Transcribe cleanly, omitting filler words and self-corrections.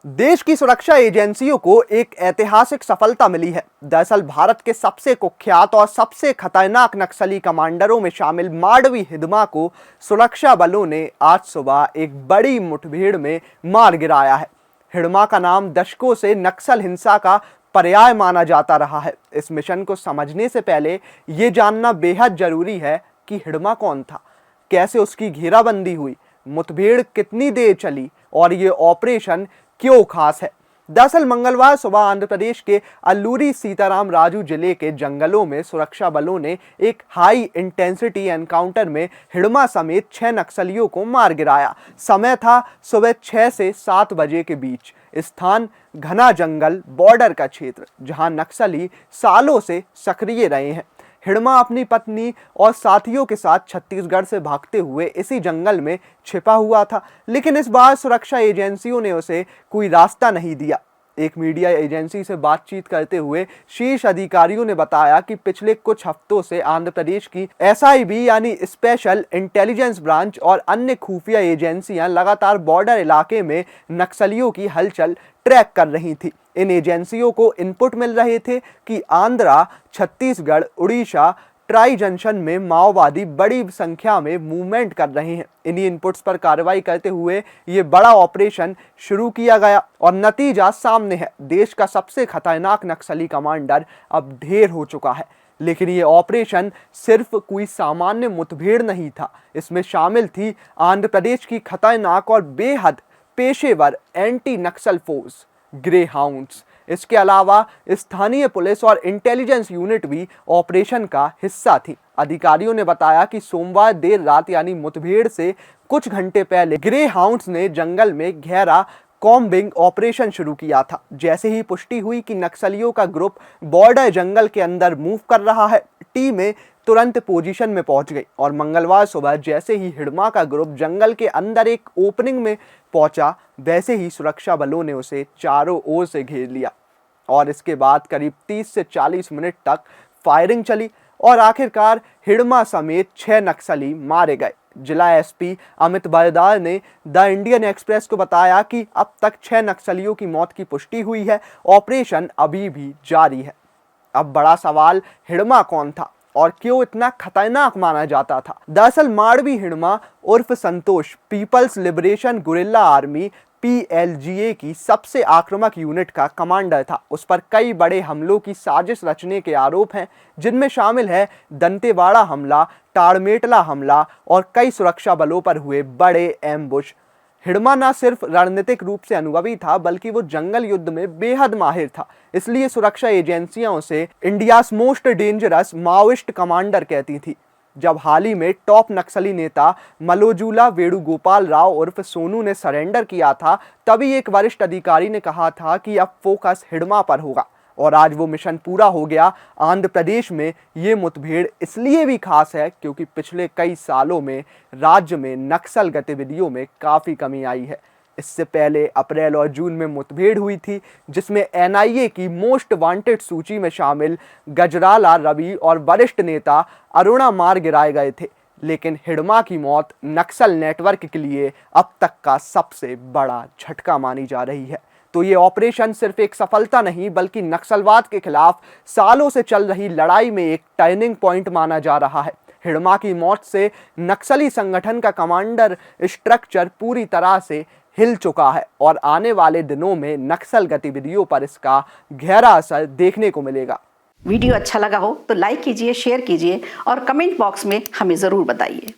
देश की सुरक्षा एजेंसियों को एक ऐतिहासिक सफलता मिली है। दरअसल भारत के सबसे कुख्यात और सबसे खतरनाक नक्सली कमांडरों में शामिल माडवी हिडमा को सुरक्षा बलों ने आज सुबह एक बड़ी मुठभेड़ में मार गिराया है। हिडमा का नाम दशकों से नक्सल हिंसा का पर्याय माना जाता रहा है। इस मिशन को समझने से पहले ये जानना बेहद जरूरी है कि हिडमा कौन था, कैसे उसकी घेराबंदी हुई, मुठभेड़ कितनी देर चली और ये ऑपरेशन क्यों खास है। दरअसल मंगलवार सुबह आंध्र प्रदेश के अल्लूरी सीताराम राजू जिले के जंगलों में सुरक्षा बलों ने एक हाई इंटेंसिटी एनकाउंटर में हिडमा समेत 6 नक्सलियों को मार गिराया। समय था सुबह 6 से 7 बजे के बीच। स्थान घना जंगल बॉर्डर का क्षेत्र, जहां नक्सली सालों से सक्रिय रहे हैं। हिडमा अपनी पत्नी और साथियों के साथ छत्तीसगढ़ से भागते हुए इसी जंगल में छिपा हुआ था, लेकिन इस बार सुरक्षा एजेंसियों ने उसे कोई रास्ता नहीं दिया। एक मीडिया एजेंसी से बातचीत करते हुए शीर्ष अधिकारियों ने बताया कि पिछले कुछ हफ्तों से आंध्र प्रदेश की SIB यानी स्पेशल इंटेलिजेंस ब्रांच और अन्य खुफिया एजेंसियां लगातार बॉर्डर इलाके में नक्सलियों की हलचल ट्रैक कर रही थी। इन एजेंसियों को इनपुट मिल रहे थे कि आंध्रा, छत्तीसगढ़, उड़ीसा, ट्राई जंक्शन में माओवादी बड़ी संख्या में मूवमेंट कर रहे हैं। इन्हीं इनपुट्स पर कार्रवाई करते हुए ये बड़ा ऑपरेशन शुरू किया गया और नतीजा सामने है। देश का सबसे खतरनाक नक्सली कमांडर अब ढेर हो चुका है। लेकिन ये ऑपरेशन सिर्फ कोई सामान्य मुठभेड़ नहीं था। इसमें शामिल थी आंध्र प्रदेश की खतरनाक और बेहद पेशेवर एंटी नक्सल फोर्स ग्रे हाउंड्स। इसके अलावा स्थानीय पुलिस और इंटेलिजेंस यूनिट भी ऑपरेशन का हिस्सा थी। अधिकारियों ने बताया कि सोमवार देर रात यानी मुठभेड़ से कुछ घंटे पहले ग्रे हाउंड्स ने जंगल में गहरा कॉम्बिंग ऑपरेशन शुरू किया था। जैसे ही पुष्टि हुई कि नक्सलियों का ग्रुप बॉर्डर जंगल के अंदर मूव कर रहा है, टीमें तुरंत पोजीशन में पहुंच गई और मंगलवार सुबह जैसे ही हिडमा का ग्रुप जंगल के अंदर एक ओपनिंग में पहुंचा, वैसे ही सुरक्षा बलों ने उसे चारों ओर से घेर लिया और इसके बाद करीब 30 से 40 मिनट तक फायरिंग चली और आखिरकार हिडमा समेत 6 नक्सली मारे गए। जिला SP अमित बरदार ने द इंडियन एक्सप्रेस को बताया कि अब तक 6 नक्सलियों की मौत की पुष्टि हुई है। ऑपरेशन अभी भी जारी है। अब बड़ा सवाल, हिडमा कौन था और क्यों इतना खतरनाक माना जाता था। दरअसल माडवी हिडमा उर्फ Santosh People's Liberation Guerrilla Army PLGA की सबसे आक्रामक यूनिट का कमांडर था। उस पर कई बड़े हमलों की साजिश रचने के आरोप हैं, जिनमें शामिल है दंतेवाड़ा हमला, ताड़मेटला हमला और कई सुरक्षा बलों पर हुए बड़े एम्बुश। हिडमा न सिर्फ रणनीतिक रूप से अनुभवी था, बल्कि वो जंगल युद्ध में बेहद माहिर था। इसलिए सुरक्षा एजेंसियां उसे India's most dangerous Maoist commander कहती थी। जब हाल ही में टॉप नक्सली नेता मलोजुला वेणुगोपाल राव उर्फ सोनू ने सरेंडर किया था, तभी एक वरिष्ठ अधिकारी ने कहा था कि अब फोकस हिडमा पर होगा और आज वो मिशन पूरा हो गया। आंध्र प्रदेश में ये मुठभेड़ इसलिए भी खास है क्योंकि पिछले कई सालों में राज्य में नक्सल गतिविधियों में काफ़ी कमी आई है। इससे पहले अप्रैल और जून में मुठभेड़ हुई थी, जिसमें NIA की मोस्ट वांटेड सूची में शामिल गजराला रवि और वरिष्ठ नेता अरुणा मार गिराए गए थे। लेकिन हिडमा की मौत नक्सल नेटवर्क के लिए अब तक का सबसे बड़ा झटका मानी जा रही है। तो ये ऑपरेशन सिर्फ एक सफलता नहीं, बल्कि नक्सलवाद के खिलाफ सालों से चल रही लड़ाई में एक टर्निंग पॉइंट माना जा रहा है। हिडमा की मौत से नक्सली संगठन का कमांडर स्ट्रक्चर पूरी तरह से हिल चुका है और आने वाले दिनों में नक्सल गतिविधियों पर इसका गहरा असर देखने को मिलेगा। वीडियो अच्छा लगा हो तो लाइक कीजिए, शेयर कीजिए और कमेंट बॉक्स में हमें ज़रूर बताइए।